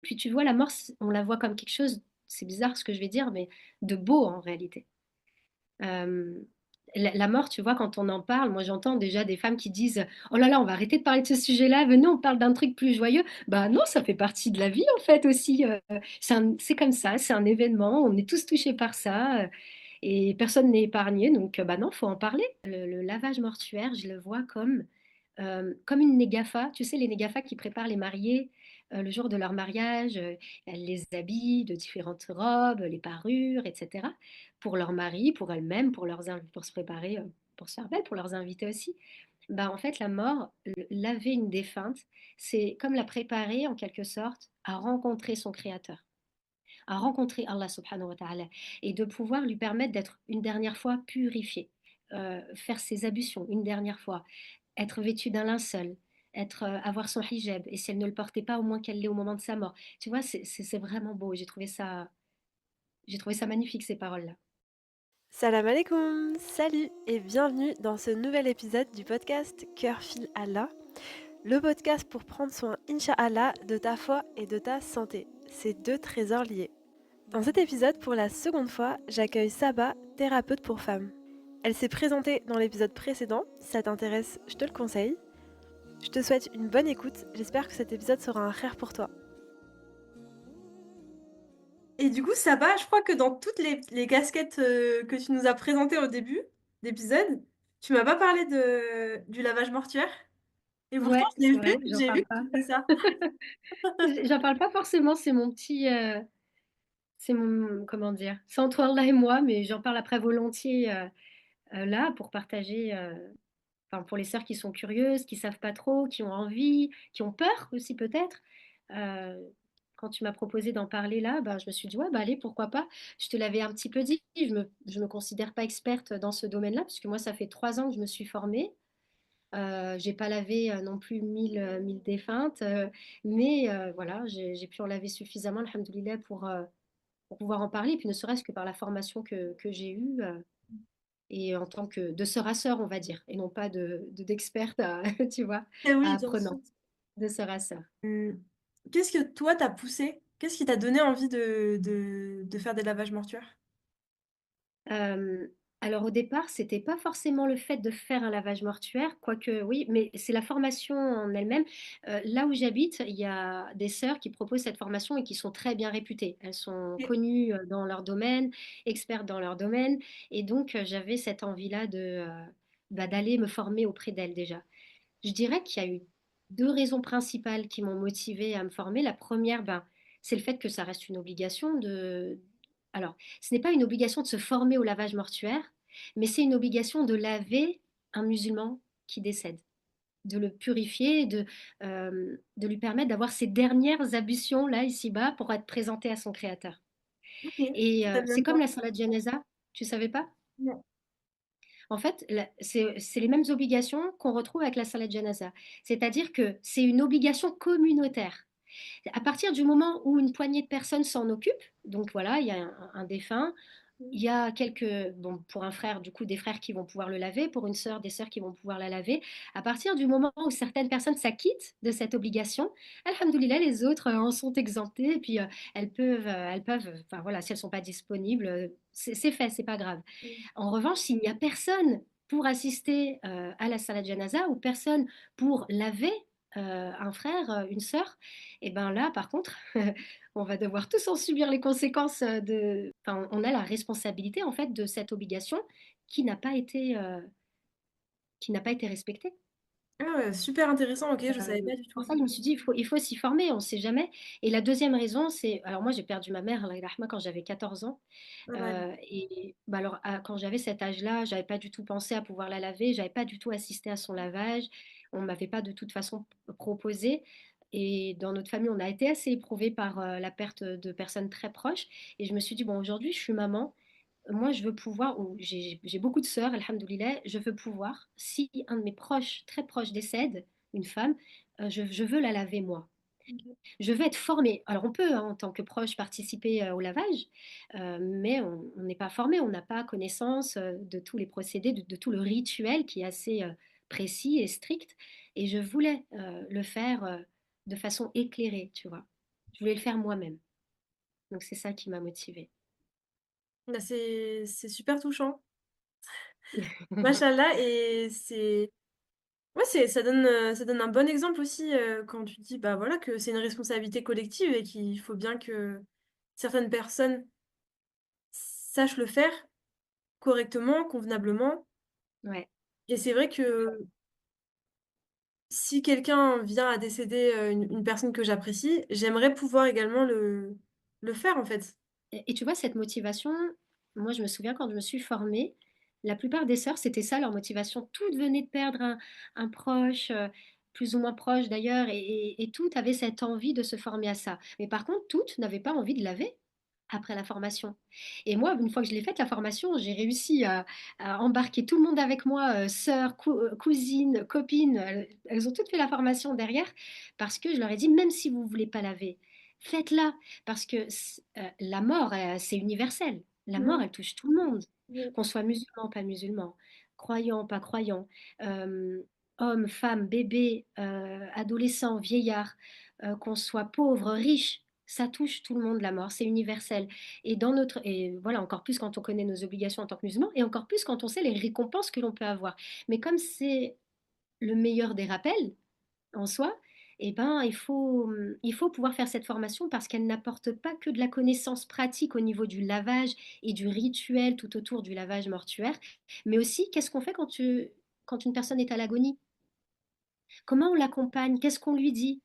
Puis tu vois, la mort, on la voit comme quelque chose, c'est bizarre ce que je vais dire, mais de beau en réalité. Euh, la mort, tu vois, quand on en parle, moi j'entends déjà des femmes qui disent: Oh là là, on va arrêter de parler de ce sujet-là, venez, on parle d'un truc plus joyeux. Bah non, ça fait partie de la vie en fait aussi. C'est comme ça, c'est un événement, on est tous touchés par ça et personne n'est épargné, donc bah non, faut en parler. Le lavage mortuaire, je le vois comme une négafa, tu sais, les négafas qui préparent les mariés le jour de leur mariage, elles les habillent de différentes robes, les parures, etc. Pour leur mari, pour elles-mêmes, pour se préparer, pour se faire belle, pour leurs invités aussi. Bah, en fait, la mort, laver une défunte, c'est comme la préparer en quelque sorte à rencontrer son créateur, à rencontrer Allah subhanahu wa ta'ala, et de pouvoir lui permettre d'être une dernière fois purifiée, faire ses ablutions une dernière fois, être vêtue d'un linceul, avoir son hijab, et si elle ne le portait pas, au moins qu'elle l'ait au moment de sa mort. Tu vois, c'est vraiment beau. J'ai trouvé ça magnifique, ces paroles-là. Salam alaikum, salut et bienvenue dans ce nouvel épisode du podcast Cœur fil Allah, le podcast pour prendre soin, Inch'Allah, de ta foi et de ta santé, ces deux trésors liés. Dans cet épisode, pour la seconde fois, j'accueille Saba, thérapeute pour femmes. Elle s'est présentée dans l'épisode précédent, si ça t'intéresse, je te le conseille. Je te souhaite une bonne écoute, j'espère que cet épisode sera un rêve pour toi. Et du coup, Saba, je crois que dans toutes les casquettes que tu nous as présentées au début d'épisode, tu m'as pas parlé du lavage mortuaire. Et pourtant, Ouais, c'est vrai, j'en j'ai vu parle que pas. tu fais ça. J'en parle pas forcément, c'est mon, comment dire, c'est entre Allah et moi, mais j'en parle après volontiers là pour partager, enfin pour les sœurs qui sont curieuses, qui savent pas trop, qui ont envie, qui ont peur aussi peut-être. Euh, Quand tu m'as proposé d'en parler là, bah, je me suis dit ouais, bah allez, pourquoi pas. Je te l'avais un petit peu dit, je me considère pas experte dans ce domaine-là, parce que moi ça fait 3 ans que je me suis formée. J'ai pas lavé non plus mille défuntes, mais voilà, j'ai pu en laver suffisamment, alhamdoulilah, pour pouvoir en parler, et puis ne serait-ce que par la formation que j'ai eue, et en tant que de sœur à sœur, on va dire, et non pas d'experte, tu vois, Eh à oui, bien sûr. apprenante, de sœur à sœur. Hum, Qu'est-ce que toi t'as poussé? Qu'est-ce qui t'a donné envie de faire des lavages mortuaires? Euh, alors au départ, c'était pas forcément le fait de faire un lavage mortuaire, quoique oui, mais c'est la formation en elle-même. Là où j'habite, il y a des sœurs qui proposent cette formation et qui sont très bien réputées. Elles sont Et- connues dans leur domaine, expertes dans leur domaine, et donc j'avais cette envie-là d'aller me former auprès d'elles déjà. Je dirais qu'il y a eu deux raisons principales qui m'ont motivée à me former. La première, ben, c'est le fait que ça reste une obligation de... Alors, ce n'est pas une obligation de se former au lavage mortuaire, mais c'est une obligation de laver un musulman qui décède, de le purifier, de lui permettre d'avoir ses dernières ablutions là, ici-bas, pour être présenté à son créateur. Ok, Et ça c'est même comme pas. la salat janaza, tu savais pas? Non. En fait, c'est les mêmes obligations qu'on retrouve avec la salat janaza. C'est-à-dire que c'est une obligation communautaire. À partir du moment où une poignée de personnes s'en occupent, donc voilà, il y a un défunt, il y a bon, pour un frère, du coup, des frères qui vont pouvoir le laver, pour une sœur, des sœurs qui vont pouvoir la laver. À partir du moment où certaines personnes s'acquittent de cette obligation, alhamdoulilah, les autres en sont exemptés, et puis enfin voilà, si elles ne sont pas disponibles, c'est fait, c'est pas grave. En revanche, s'il n'y a personne pour assister à la salat janaza ou personne pour laver un frère, une sœur, et ben là, par contre, on va devoir tous en subir les conséquences Enfin, on a la responsabilité en fait de cette obligation qui n'a pas été, euh, qui n'a pas été respectée. Ah ouais, super intéressant, ok, je savais pas du Pour tout. ça, je me suis dit, il faut s'y former, on ne sait jamais. Et la deuxième raison, c'est, alors moi, j'ai perdu ma mère, Allah yarhamha, quand j'avais 14 ans. Ah ouais. Et bah alors, quand j'avais cet âge-là, j'avais pas du tout pensé à pouvoir la laver, j'avais pas du tout assisté à son lavage, on m'avait pas de toute façon proposé. Et dans notre famille, on a été assez éprouvés par la perte de personnes très proches. Et je me suis dit, bon, aujourd'hui, je suis maman. Moi, je veux pouvoir, ou j'ai beaucoup de sœurs, alhamdoulilah, je veux pouvoir, si un de mes proches, très proches décède, une femme, je veux la laver moi. Ok. Je veux être formée. Alors on peut, hein, en tant que proche, participer au lavage, mais on n'est pas formé, on n'a pas connaissance de tous les procédés, de tout le rituel qui est assez précis et strict. Et je voulais le faire de façon éclairée, tu vois. Je voulais le faire moi-même. Donc c'est ça qui m'a motivée. Bah, c'est super touchant. Machallah et c'est ouais, ça donne un bon exemple aussi, quand tu dis, bah, voilà, que c'est une responsabilité collective et qu'il faut bien que certaines personnes sachent le faire correctement, convenablement Ouais. et c'est vrai que si quelqu'un vient à décéder, une personne que j'apprécie, j'aimerais pouvoir également le faire, en fait. Et tu vois, cette motivation, moi, je me souviens quand je me suis formée, la plupart des sœurs, c'était ça leur motivation. Toutes venaient de perdre un proche, plus ou moins proche d'ailleurs, et toutes avaient cette envie de se former à ça. Mais par contre, toutes n'avaient pas envie de laver après la formation. Et moi, une fois que je l'ai faite, la formation, j'ai réussi à embarquer tout le monde avec moi, sœurs, cousines, copines. Elles ont toutes fait la formation derrière parce que je leur ai dit, même si vous ne voulez pas laver, faites-la. Parce que la mort, c'est universel. La mort, Mmh. elle touche tout le monde, Oui. qu'on soit musulman, pas musulman, croyant, pas croyant, euh, homme, femme, bébé, adolescent, vieillard, qu'on soit pauvre, riche. Ça touche tout le monde, la mort, c'est universel. Et voilà, encore plus quand on connaît nos obligations en tant que musulman, et encore plus quand on sait les récompenses que l'on peut avoir. Mais comme c'est le meilleur des rappels, en soi, eh ben, il faut pouvoir faire cette formation parce qu'elle n'apporte pas que de la connaissance pratique au niveau du lavage et du rituel tout autour du lavage mortuaire, mais aussi qu'est-ce qu'on fait quand une personne est à l'agonie? Comment on l'accompagne? Qu'est-ce qu'on lui dit?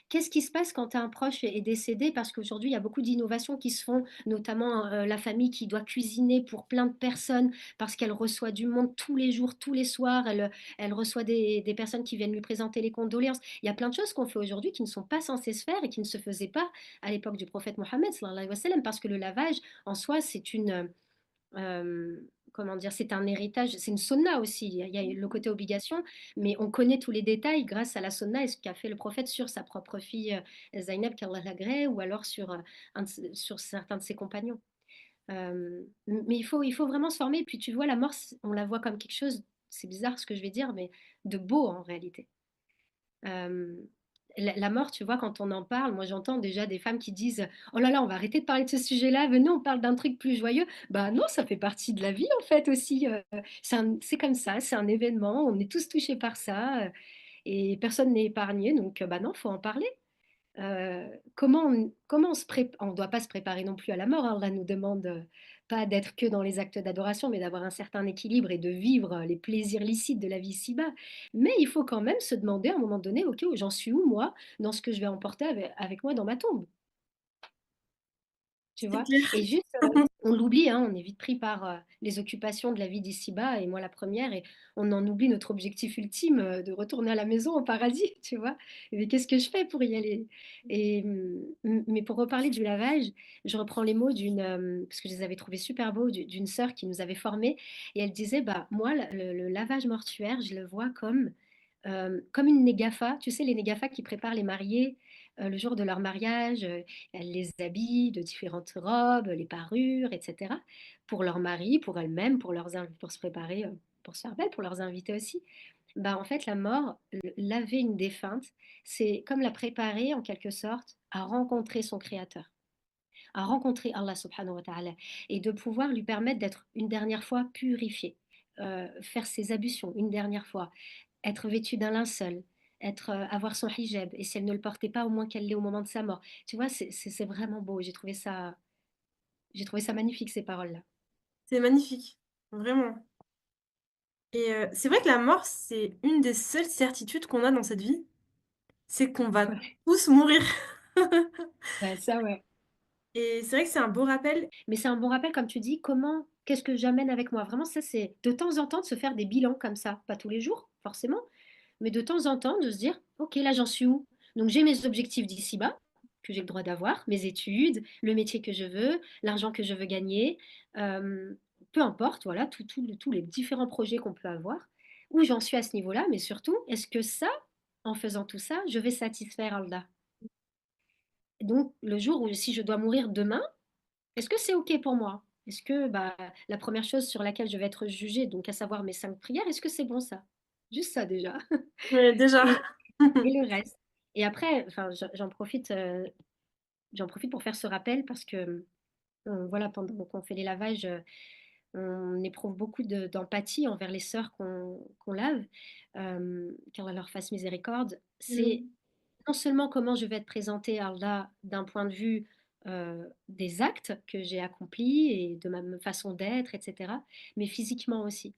Qu'est-ce qui se passe quand un proche est décédé? Parce qu'aujourd'hui, il y a beaucoup d'innovations qui se font, notamment la famille qui doit cuisiner pour plein de personnes parce qu'elle reçoit du monde tous les jours, tous les soirs. Elle reçoit des personnes qui viennent lui présenter les condoléances. Il y a plein de choses qu'on fait aujourd'hui qui ne sont pas censées se faire et qui ne se faisaient pas à l'époque du prophète Mohammed, sallallahu alayhi wa sallam, parce que le lavage, en soi, euh, comment dire, c'est un héritage, c'est une sunna aussi. Il y a le côté obligation, mais on connaît tous les détails grâce à la sunna et ce qu'a fait le prophète sur sa propre fille Zaynab, qu'Allah l'agrée, ou alors sur certains de ses compagnons. Mais il faut vraiment se former. Et puis tu vois, la mort, on la voit comme quelque chose, c'est bizarre ce que je vais dire, mais de beau en réalité. Euh, la mort, tu vois, quand on en parle, moi j'entends déjà des femmes qui disent: Oh là là, on va arrêter de parler de ce sujet-là, venez, on parle d'un truc plus joyeux. Bah non, ça fait partie de la vie en fait aussi. C'est comme ça, c'est un événement, on est tous touchés par ça et personne n'est épargné, donc bah non, faut en parler. Comment on ne doit pas se préparer non plus à la mort, hein. Allah nous demande pas d'être que dans les actes d'adoration, mais d'avoir un certain équilibre et de vivre les plaisirs licites de la vie ici-bas. Mais il faut quand même se demander à un moment donné, ok, j'en suis où moi dans ce que je vais emporter avec moi dans ma tombe, tu C'est vois? clair. Et juste, on l'oublie, hein, on est vite pris par les occupations de la vie d'ici-bas, et moi la première, et on en oublie notre objectif ultime de retourner à la maison au paradis, tu vois. Mais qu'est-ce que je fais pour y aller? Mais pour reparler du lavage, je reprends les mots parce que je les avais trouvés super beaux, d'une sœur qui nous avait formés, et elle disait, bah moi, le lavage mortuaire, je le vois comme une négafa, tu sais, les négafas qui préparent les mariés le jour de leur mariage, elle les habille de différentes robes, les parures, etc. Pour leur mari, pour elles-mêmes, pour se préparer, pour se faire belle, pour leurs invités aussi. Bah, en fait, la mort, laver une défunte, c'est comme la préparer en quelque sorte à rencontrer son créateur, à rencontrer Allah subhanahu wa ta'ala, et de pouvoir lui permettre d'être une dernière fois purifiée, faire ses ablutions une dernière fois, être vêtue d'un linceul, avoir son hijab, et si elle ne le portait pas, au moins qu'elle l'ait au moment de sa mort. Tu vois, c'est vraiment beau. J'ai trouvé ça magnifique, ces paroles-là. C'est magnifique, vraiment et c'est vrai que la mort, c'est une des seules certitudes qu'on a dans cette vie, c'est qu'on va Ouais. tous mourir Ouais, ça, ouais. et c'est vrai que c'est un beau rappel. Mais c'est un bon rappel, comme tu dis, qu'est-ce que j'amène avec moi? Vraiment, ça, c'est de temps en temps de se faire des bilans comme ça. Pas tous les jours, forcément, mais de temps en temps de se dire, OK, là, j'en suis où? Donc, j'ai mes objectifs d'ici-bas, que j'ai le droit d'avoir, mes études, le métier que je veux, l'argent que je veux gagner, euh, peu importe, voilà, tous les différents projets qu'on peut avoir, où j'en suis à ce niveau-là, mais surtout, est-ce que ça, en faisant tout ça, je vais satisfaire Allah? Donc, le jour où si je dois mourir demain, est-ce que c'est OK pour moi? Est-ce que bah, la première chose sur laquelle je vais être jugée, donc à savoir mes 5 prières, est-ce que c'est bon ça? Juste ça déjà. Ouais, déjà. Et, et le reste. Et après, enfin, j'en profite j'en profite pour faire ce rappel parce que voilà, pendant qu'on fait les lavages, on éprouve beaucoup d'empathie envers les sœurs qu'on lave, qu'Allah leur fasse miséricorde. C'est Mm. non seulement comment je vais être présentée à Allah d'un point de vue des actes que j'ai accomplis et de ma façon d'être, etc., mais physiquement aussi.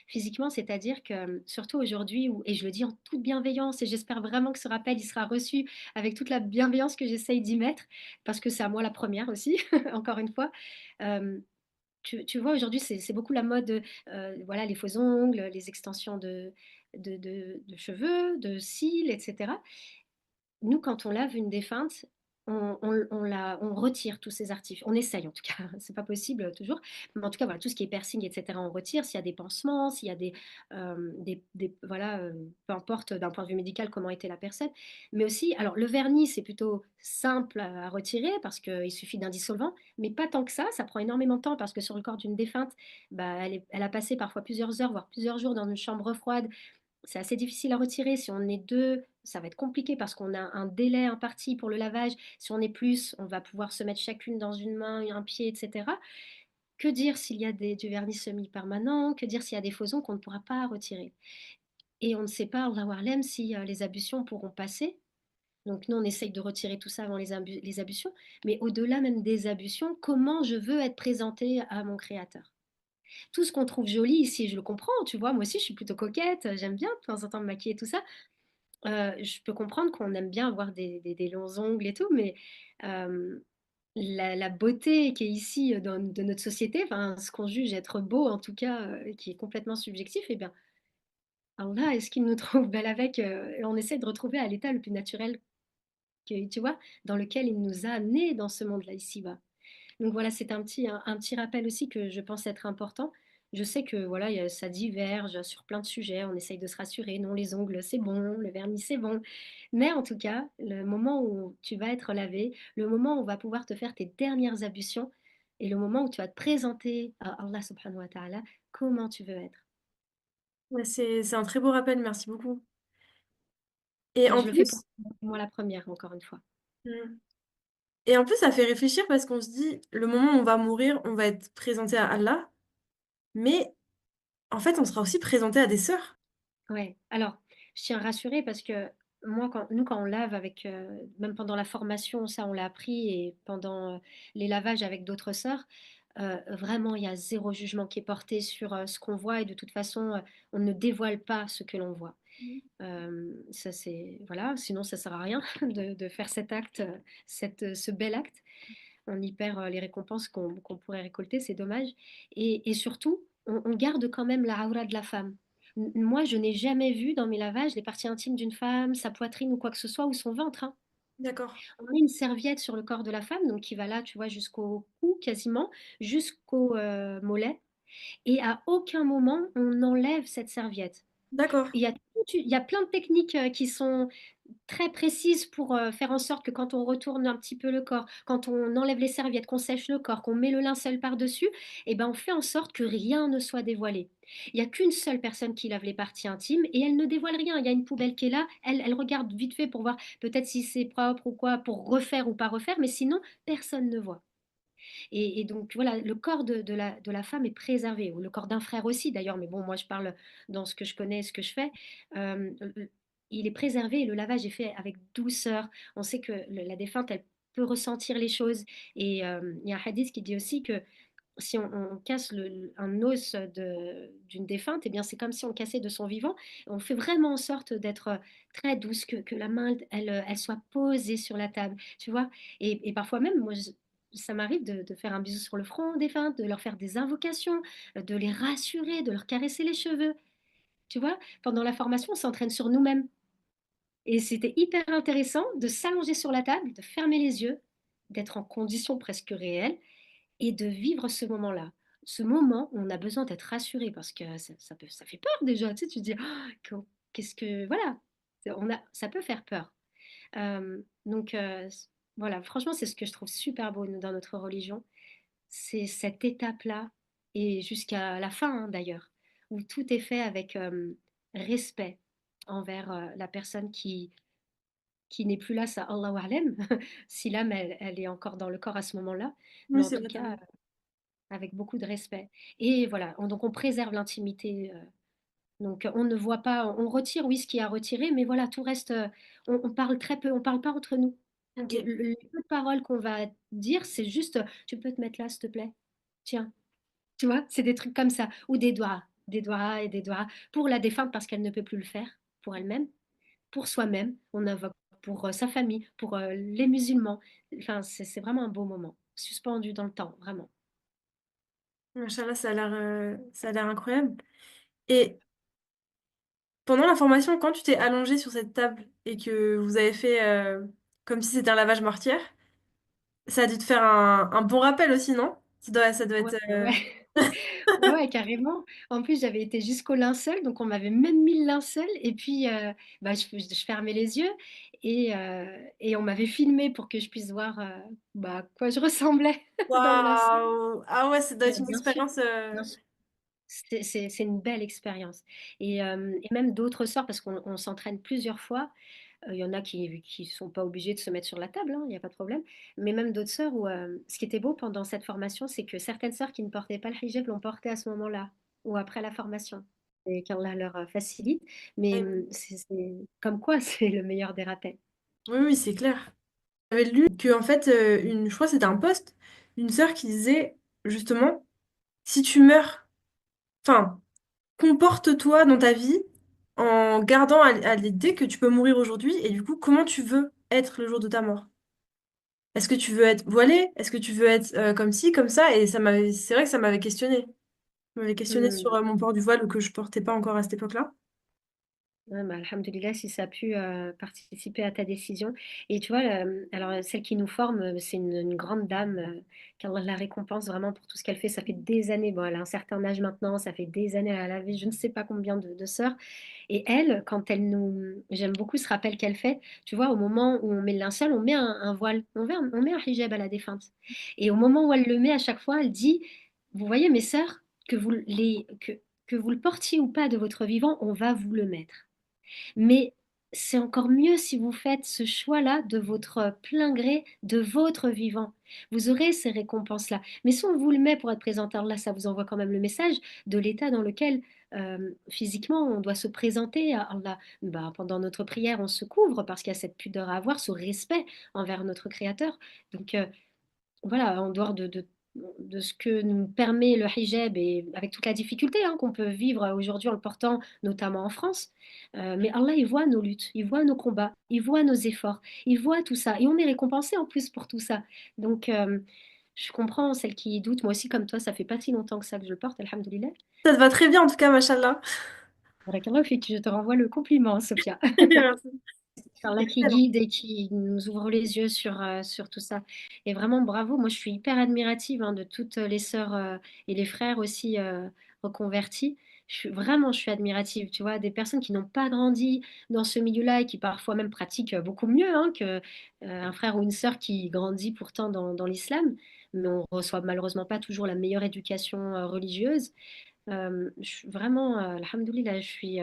Physiquement, c'est-à-dire que surtout aujourd'hui, et je le dis en toute bienveillance, et j'espère vraiment que ce rappel il sera reçu avec toute la bienveillance que j'essaye d'y mettre, parce que c'est à moi la première aussi, encore une fois. Euh, tu vois, aujourd'hui, c'est beaucoup la mode, voilà, les faux ongles, les extensions de cheveux, de cils, etc. Nous, quand on lave une défunte, on retire tous ces artifices. On essaye en tout cas, c'est pas possible toujours. Mais en tout cas, voilà, tout ce qui est piercing, etc., on retire. S'il y a des pansements, s'il y a voilà, peu importe d'un point de vue médical comment était la personne. Mais aussi, alors le vernis, c'est plutôt simple à retirer parce qu'il suffit d'un dissolvant, mais pas tant que ça prend énormément de temps parce que sur le corps d'une défunte, bah, elle a passé parfois plusieurs heures, voire plusieurs jours dans une chambre froide. C'est assez difficile à retirer. Si on est deux, ça va être compliqué parce qu'on a un délai imparti pour le lavage. Si on est plus, on va pouvoir se mettre chacune dans une main, un pied, etc. Que dire s'il y a du vernis semi-permanent? Que dire s'il y a des faux ongles qu'on ne pourra pas retirer? Et on ne sait pas, Allahu A'lam, si les ablutions pourront passer. Donc nous, on essaye de retirer tout ça avant les ablutions. Mais au-delà même des ablutions, comment je veux être présentée à mon Créateur? Tout ce qu'on trouve joli ici, je le comprends, tu vois. Moi aussi, je suis plutôt coquette, j'aime bien de temps en temps me maquiller, tout ça. Je peux comprendre qu'on aime bien avoir des longs ongles et tout, mais la beauté qui est ici de notre société, enfin, ce qu'on juge être beau en tout cas, qui est complètement subjectif, eh bien, Allah, est-ce qu'il nous trouve belle avec et on essaie de retrouver à l'état le plus naturel que, tu vois, dans lequel il nous a amenés dans ce monde-là ici-bas. Donc voilà, c'est un petit rappel aussi que je pense être important. Je sais que voilà, ça diverge sur plein de sujets. On essaye de se rassurer. Non, les ongles, c'est bon. Le vernis, c'est bon. Mais en tout cas, le moment où tu vas être lavé, le moment où on va pouvoir te faire tes dernières ablutions et le moment où tu vas te présenter à Allah subhanahu wa ta'ala, comment tu veux être. Ouais, c'est un très beau rappel, merci beaucoup. Et Et en je le fais plus, pour moi la première, encore une fois. mm, et en plus, ça fait réfléchir parce qu'on se dit, le moment où on va mourir, on va être présenté à Allah, mais en fait, on sera aussi présenté à des sœurs. Ouais. Alors, je tiens à rassurer parce que moi, quand on lave avec, même pendant la formation, ça on l'a appris, et pendant les lavages avec d'autres sœurs, vraiment, il y a zéro jugement qui est porté sur ce qu'on voit, et de toute façon, on ne dévoile pas ce que l'on voit. Ça, c'est, voilà, sinon ça sert à rien de faire cet acte, ce bel acte. On y perd les récompenses qu'on pourrait récolter, c'est dommage. Et surtout, on garde quand même la aura de la femme. Moi, je n'ai jamais vu dans mes lavages les parties intimes d'une femme, sa poitrine ou quoi que ce soit, ou son ventre, hein. D'accord, On met une serviette sur le corps de la femme, donc qui va là, tu vois, jusqu'au cou quasiment, jusqu'au mollet, et à aucun moment on enlève cette serviette. d'accord, Il y a plein de techniques qui sont très précises pour faire en sorte que quand on retourne un petit peu le corps, quand on enlève les serviettes, qu'on sèche le corps, qu'on met le linceul par-dessus, eh ben on fait en sorte que rien ne soit dévoilé. Il n'y a qu'une seule personne qui lave les parties intimes et elle ne dévoile rien. Il y a une poubelle qui est là, elle regarde vite fait pour voir peut-être si c'est propre ou quoi, pour refaire ou pas refaire, mais sinon, personne ne voit. Et donc voilà, le corps de la femme est préservé, ou le corps d'un frère aussi d'ailleurs, mais bon, moi je parle dans ce que je connais, ce que je fais. Euh, il est préservé et le lavage est fait avec douceur. On sait que la défunte, elle peut ressentir les choses. Et il y a un hadith qui dit aussi que si on casse un os d'une défunte, eh bien c'est comme si on cassait de son vivant. On fait vraiment en sorte d'être très douce, que la main, elle soit posée sur la table, tu vois. Et parfois même, moi, ça m'arrive de faire un bisou sur le front des défuntes, de leur faire des invocations, de les rassurer, de leur caresser les cheveux. Tu vois, pendant la formation, on s'entraîne sur nous-mêmes. Et c'était hyper intéressant de s'allonger sur la table, de fermer les yeux, d'être en condition presque réelle et de vivre ce moment-là. Ce moment où on a besoin d'être rassuré parce que ça fait peur déjà. Tu sais, tu te dis, ah, qu'est-ce que. Voilà, ça peut faire peur. Donc, voilà, franchement, c'est ce que je trouve super beau dans notre religion. C'est cette étape-là, et jusqu'à la fin hein, d'ailleurs, où tout est fait avec respect envers la personne qui n'est plus là, ça Allahu a'lam, si l'âme, elle est encore dans le corps à ce moment-là. Mais Oui, en c'est tout vrai, t'as cas, raison. avec beaucoup de respect. Et voilà, donc on préserve l'intimité. Donc on ne voit pas, on retire, oui, ce qui est à retirer, mais voilà, tout reste, on parle très peu, on parle pas entre nous. Ok. Les peu de paroles qu'on va dire, c'est juste, tu peux te mettre là, s'il te plaît? Tiens, tu vois, c'est des trucs comme ça. Ou des doigts et des doigts pour la défunte parce qu'elle ne peut plus le faire pour elle-même, pour soi-même, on invoque pour sa famille, pour les musulmans. Enfin, c'est vraiment un beau moment, suspendu dans le temps, vraiment. Machallah, ça a l'air incroyable. Et pendant la formation, quand tu t'es allongée sur cette table et que vous avez fait comme si c'était un lavage mortier, ça a dû te faire un bon rappel aussi, non? Ça doit Ouais, être. ouais. Ouais, ouais, carrément. En plus, j'avais été jusqu'au linceul, donc on m'avait même mis le linceul, et puis bah, je fermais les yeux, et on m'avait filmé pour que je puisse voir bah, à quoi je ressemblais dans le linceul. Waouh! Ah ouais, ça doit être une Bien sûr, expérience. bien sûr. C'est une belle expérience. Et même d'autres sorts, parce qu'on s'entraîne plusieurs fois. Il y en a qui ne sont pas obligés de se mettre sur la table, hein, il n'y a pas de problème. Mais même d'autres sœurs où ce qui était beau pendant cette formation, c'est que certaines sœurs qui ne portaient pas le hijab l'ont porté à ce moment-là ou après la formation. Et qu'Allah leur facilite. Mais c'est comme quoi, c'est le meilleur des rappels. Oui, oui, c'est clair. J'avais lu que, en fait, je crois que c'était un post, une sœur qui disait justement, si tu meurs, enfin, comporte-toi dans ta vie en gardant à l'idée que tu peux mourir aujourd'hui et du coup, comment tu veux être le jour de ta mort? Est-ce que tu veux être voilé? Est-ce que tu veux être comme ci, comme ça? Et c'est vrai que ça m'avait questionné. Ça m'avait questionné sur Hmm. mon port du voile que je portais pas encore à cette époque-là. Ouais, bah, alhamdoulilah, si ça a pu participer à ta décision. Et tu vois, alors celle qui nous forme, c'est une grande dame, qu'Allah la récompense vraiment pour tout ce qu'elle fait. Ça fait des années, bon, elle a un certain âge maintenant, ça fait des années, elle a lavé je ne sais pas combien de sœurs. Et elle, quand elle nous... J'aime beaucoup ce rappel qu'elle fait, tu vois, au moment où on met le linceul, on met un voile, on met un hijab à la défunte. Et au moment où elle le met, à chaque fois, elle dit, vous voyez mes sœurs, que vous le portiez ou pas de votre vivant, on va vous le mettre. Mais c'est encore mieux si vous faites ce choix-là de votre plein gré, de votre vivant. Vous aurez ces récompenses-là. Mais si on vous le met pour être présenteur, là, ça vous envoie quand même le message de l'état dans lequel physiquement on doit se présenter à Allah. Bah, pendant notre prière, on se couvre parce qu'il y a cette pudeur à avoir, ce respect envers notre Créateur. Donc, voilà, en dehors de ce que nous permet le hijab et avec toute la difficulté qu'on peut vivre aujourd'hui en le portant, notamment en France. Mais Allah, il voit nos luttes, il voit nos combats, il voit nos efforts, il voit tout ça. Et on est récompensé en plus pour tout ça. Donc, je comprends celles qui doutent. Moi aussi, comme toi, ça fait pas si longtemps que ça que je le porte, alhamdoulilah. Ça te va très bien en tout cas, machallah. Barakallah fik, je te renvoie le compliment, Sophia. Merci. Allah qui Excellent. guide et qui nous ouvre les yeux sur tout ça. Et vraiment, bravo. Moi, je suis hyper admirative de toutes les sœurs et les frères aussi reconvertis. Je suis admirative. Tu vois, des personnes qui n'ont pas grandi dans ce milieu-là et qui parfois même pratiquent beaucoup mieux que un frère ou une sœur qui grandit pourtant dans l'islam. Mais on reçoit malheureusement pas toujours la meilleure éducation religieuse. Vraiment, alhamdoulilah, je suis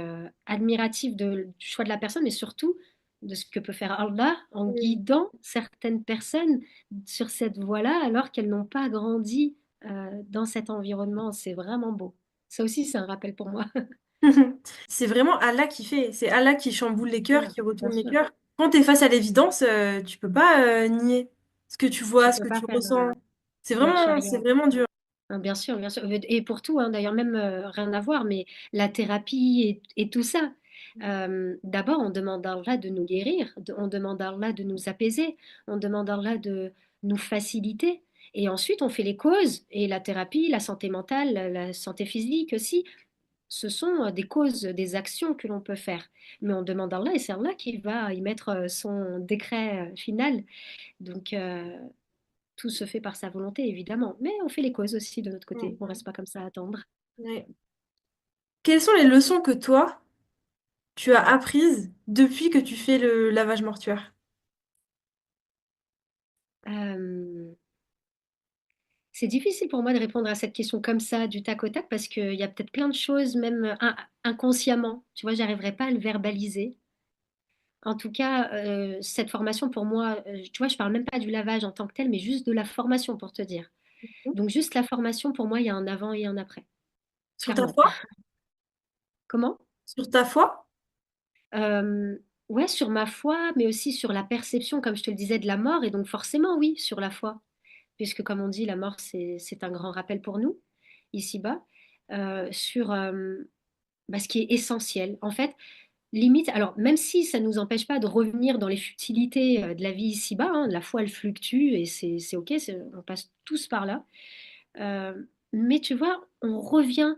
admirative du choix de la personne, mais surtout de ce que peut faire Allah en Mm. guidant certaines personnes sur cette voie-là alors qu'elles n'ont pas grandi dans cet environnement. C'est vraiment beau. Ça aussi, c'est un rappel pour moi. C'est vraiment Allah qui fait. C'est Allah qui chamboule les cœurs, Sûr, qui bien retourne les sûr. cœurs. Quand tu es face à l'évidence, tu peux pas nier ce que tu Tu vois, ce peux que pas tu faire ressens. marche C'est arrière. vraiment dur. Bien sûr, bien sûr. Et pour tout, d'ailleurs, même rien à voir, mais la thérapie et tout ça. D'abord, on demande à Allah de nous guérir, on demande à Allah de nous apaiser, on demande à Allah de nous faciliter. Et ensuite, on fait les causes. Et la thérapie, la santé mentale, la santé physique aussi, ce sont des causes, des actions que l'on peut faire. Mais on demande à Allah et c'est Allah qui va y mettre son décret final. Donc, tout se fait par sa volonté, évidemment. Mais on fait les causes aussi de notre côté. On Mm. reste pas comme ça à attendre. Ouais. Quelles sont les leçons que toi, tu as apprises depuis que tu fais le lavage mortuaire? Euh, c'est difficile pour moi de répondre à cette question comme ça, du tac au tac, parce qu'il y a peut-être plein de choses, même inconsciemment. Tu vois, j'arriverai pas à le verbaliser. En tout cas, cette formation pour moi, tu vois, je parle même pas du lavage en tant que tel, mais juste de la formation pour te dire. Donc juste la formation, pour moi, il y a un avant et un après, Sur ta clairement. foi? Comment? Sur ta foi? Euh, ouais, sur ma foi, mais aussi sur la perception, comme je te le disais, de la mort, et donc forcément, oui, sur la foi, puisque comme on dit, la mort, c'est un grand rappel pour nous, ici-bas, sur bah, ce qui est essentiel. En fait, limite, alors même si ça ne nous empêche pas de revenir dans les futilités de la vie ici-bas, hein, la foi, elle fluctue, et c'est OK, on passe tous par là. Euh, mais tu vois, on revient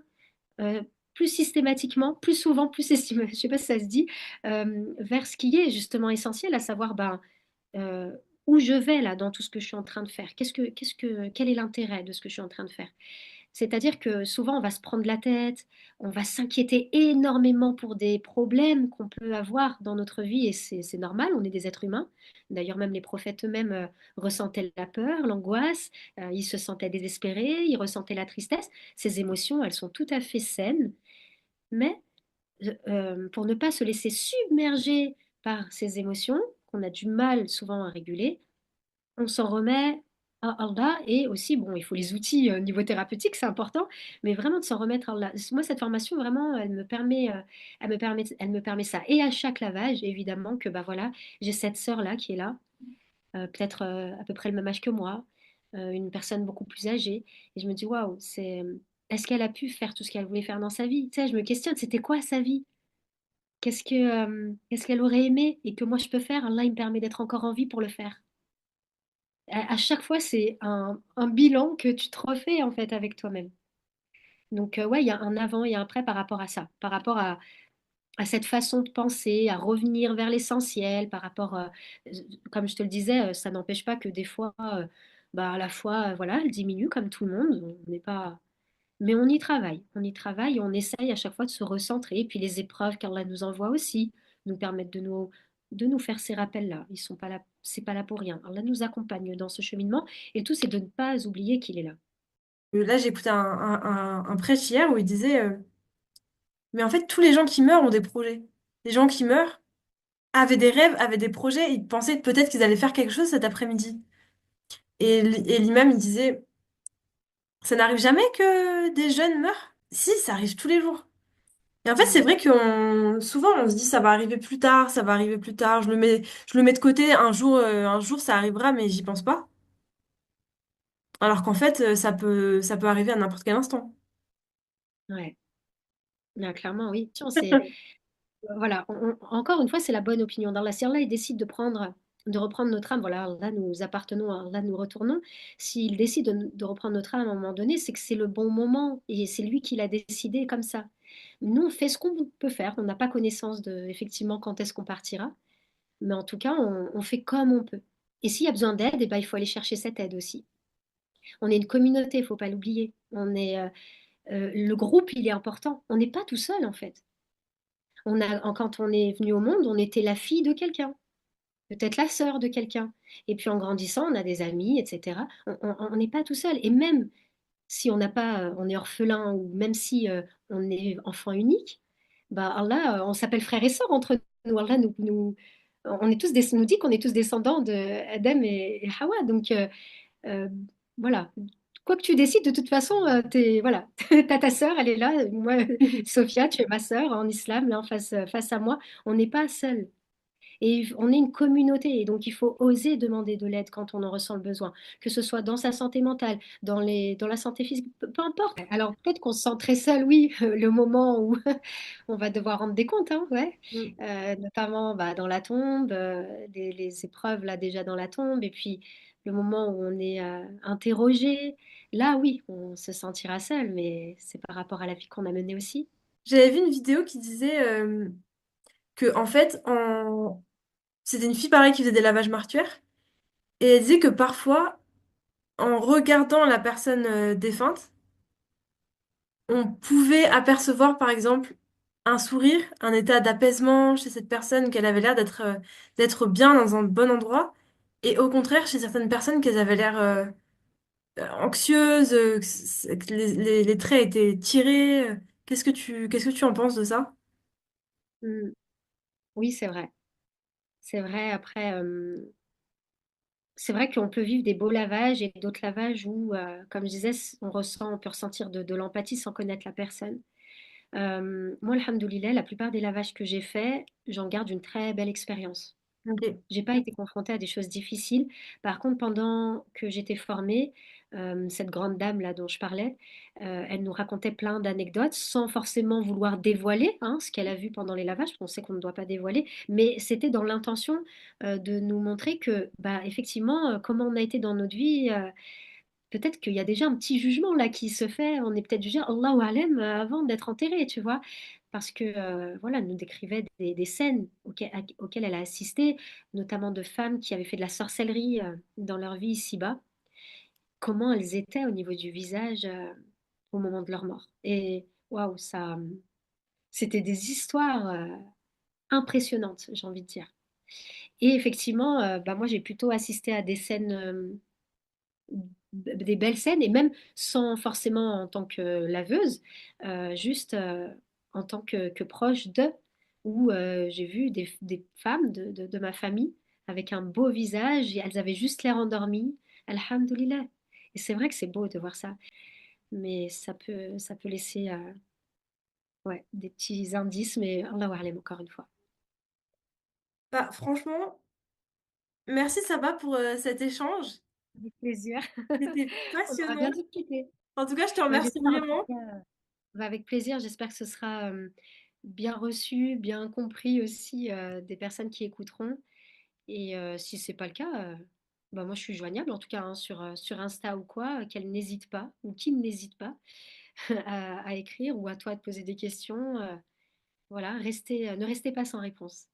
euh, plus systématiquement, plus souvent, plus je sais pas si ça se dit, vers ce qui est justement essentiel, à savoir ben, euh, où je vais là dans tout ce que je suis en train de faire. Quel est l'intérêt de ce que je suis en train de faire? C'est-à-dire que souvent, on va se prendre la tête, on va s'inquiéter énormément pour des problèmes qu'on peut avoir dans notre vie, et c'est normal, on est des êtres humains. D'ailleurs, même les prophètes eux-mêmes ressentaient la peur, l'angoisse, ils se sentaient désespérés, ils ressentaient la tristesse. Ces émotions, elles sont tout à fait saines, mais pour ne pas se laisser submerger par ces émotions, qu'on a du mal souvent à réguler, on s'en remet à Allah, et aussi, bon, il faut les outils niveau thérapeutique, c'est important, mais vraiment de s'en remettre à Allah. Moi, cette formation, vraiment, elle me permet ça. Et à chaque lavage, évidemment, que bah voilà, j'ai cette sœur-là qui est là, peut-être à peu près le même âge que moi, une personne beaucoup plus âgée, et je me dis, waouh, est-ce qu'elle a pu faire tout ce qu'elle voulait faire dans sa vie? Tu sais, je me questionne, c'était quoi sa vie? Qu'est-ce qu'elle aurait aimé et que moi je peux faire? Allah, il me permet d'être encore en vie pour le faire. À chaque fois, c'est un bilan que tu te refais en fait avec toi-même. Donc, ouais, il y a un avant et un après par rapport à ça, par rapport à cette façon de penser, à revenir vers l'essentiel, par rapport, comme je te le disais, ça n'empêche pas que des fois, bah, à la fois, voilà, elle diminue comme tout le monde. On n'est pas... Mais on y travaille, on essaye à chaque fois de se recentrer. Et puis les épreuves qu'Allah nous envoie aussi nous permettent de nous faire ces rappels-là. Ils sont pas là, c'est pas là pour rien. Allah nous accompagne dans ce cheminement, et tout, c'est de ne pas oublier qu'il est là. Là, j'ai écouté un prêche hier où il disait mais en fait, tous les gens qui meurent ont des projets. Les gens qui meurent avaient des rêves, avaient des projets, ils pensaient peut-être qu'ils allaient faire quelque chose cet après-midi. Et l'imam, il disait ça n'arrive jamais que des jeunes meurent? Si, ça arrive tous les jours. Et en fait, c'est Mm. vrai souvent on se dit ça va arriver plus tard, ça va arriver plus tard, je le mets de côté, un jour ça arrivera, mais j'y pense pas. Alors qu'en fait, ça peut arriver à n'importe quel instant. Ouais. Ah, clairement, oui. C'est, voilà, encore une fois, c'est la bonne opinion d'Allah. Si Allah il décide de reprendre notre âme, voilà, là nous appartenons, là nous retournons. S'il décide de reprendre notre âme à un moment donné, c'est que c'est le bon moment, et c'est lui qui l'a décidé comme ça. Nous, on fait ce qu'on peut faire. On n'a pas connaissance de effectivement quand est-ce qu'on partira, mais en tout cas, on fait comme on peut. Et s'il y a besoin d'aide, eh ben, il faut aller chercher cette aide aussi. On est une communauté, il faut pas l'oublier. Le groupe, il est important. On n'est pas tout seul en fait. Quand on est venu au monde, on était la fille de quelqu'un, peut-être la sœur de quelqu'un. Et puis en grandissant, on a des amis, etc. On n'est pas tout seul. Et même si on n'a pas, on est orphelin, ou même si on est enfant unique, bah Allah, on s'appelle frères et sœurs entre nous. Allah on est nous dit qu'on est tous descendants de Adam et Hawa. Donc euh, voilà. Quoi que tu décides, de toute façon, voilà, t'as ta sœur, elle est là. Moi, Sophia, tu es ma sœur en islam, là, face à moi. On n'est pas seul. Et on est une communauté, et donc il faut oser demander de l'aide quand on en ressent le besoin, que ce soit dans sa santé mentale, dans la santé physique, peu importe. Alors peut-être qu'on se sent très seul, oui, le moment où on va devoir rendre des comptes, hein, ouais. Mm. Notamment bah, dans la tombe, les épreuves là déjà dans la tombe, et puis le moment où on est interrogé, là oui, on se sentira seul, mais c'est par rapport à la vie qu'on a menée aussi. J'avais vu une vidéo qui disait que en fait, c'était une fille pareille qui faisait des lavages mortuaires et elle disait que parfois, en regardant la personne défunte, on pouvait apercevoir par exemple un sourire, un état d'apaisement chez cette personne, qu'elle avait l'air d'être bien dans un bon endroit, et au contraire chez certaines personnes qu'elles avaient l'air anxieuses, que les traits étaient tirés. Qu'est-ce que tu en penses de ça? Mm. Oui, c'est vrai. C'est vrai, après, c'est vrai qu'on peut vivre des beaux lavages et d'autres lavages où, comme je disais, on peut ressentir de l'empathie sans connaître la personne. Moi, alhamdoulilah, la plupart des lavages que j'ai faits, j'en garde une très belle expérience. Ok. J'ai pas été confrontée à des choses difficiles. Par contre, pendant que j'étais formée, cette grande dame-là dont je parlais, elle nous racontait plein d'anecdotes sans forcément vouloir dévoiler hein, ce qu'elle a vu pendant les lavages, parce qu'on sait qu'on ne doit pas dévoiler, mais c'était dans l'intention de nous montrer que, bah, effectivement, comment on a été dans notre vie, peut-être qu'il y a déjà un petit jugement là qui se fait. On est peut-être jugé, Allahu alem, avant d'être enterré, tu vois. Parce que, voilà, elle nous décrivait des scènes auxquelles elle a assisté, notamment de femmes qui avaient fait de la sorcellerie dans leur vie ici-bas, comment elles étaient au niveau du visage au moment de leur mort. Et waouh, ça, c'était des histoires impressionnantes, j'ai envie de dire. Et effectivement, bah, moi, j'ai plutôt assisté à des scènes des belles scènes, et même sans forcément en tant que laveuse, juste en tant que proche d'eux, où j'ai vu des femmes de ma famille avec un beau visage, et elles avaient juste l'air endormies, alhamdoulilah. Et c'est vrai que c'est beau de voir ça, mais ça peut laisser ouais, des petits indices, mais Allah A'lam, encore une fois. Bah, franchement, merci Saba pour cet échange. Avec plaisir. C'était On aura bien passionnant. discuté. En tout cas, je te Bah, remercie j'espère en tout vraiment. cas. Bah, avec plaisir, j'espère que ce sera bien reçu, bien compris aussi des personnes qui écouteront. Et si c'est pas le cas, bah, moi je suis joignable en tout cas hein, sur Insta ou quoi, qu'elle n'hésite pas, ou qui n'hésite pas à écrire ou à toi de poser des questions. Voilà, ne restez pas sans réponse.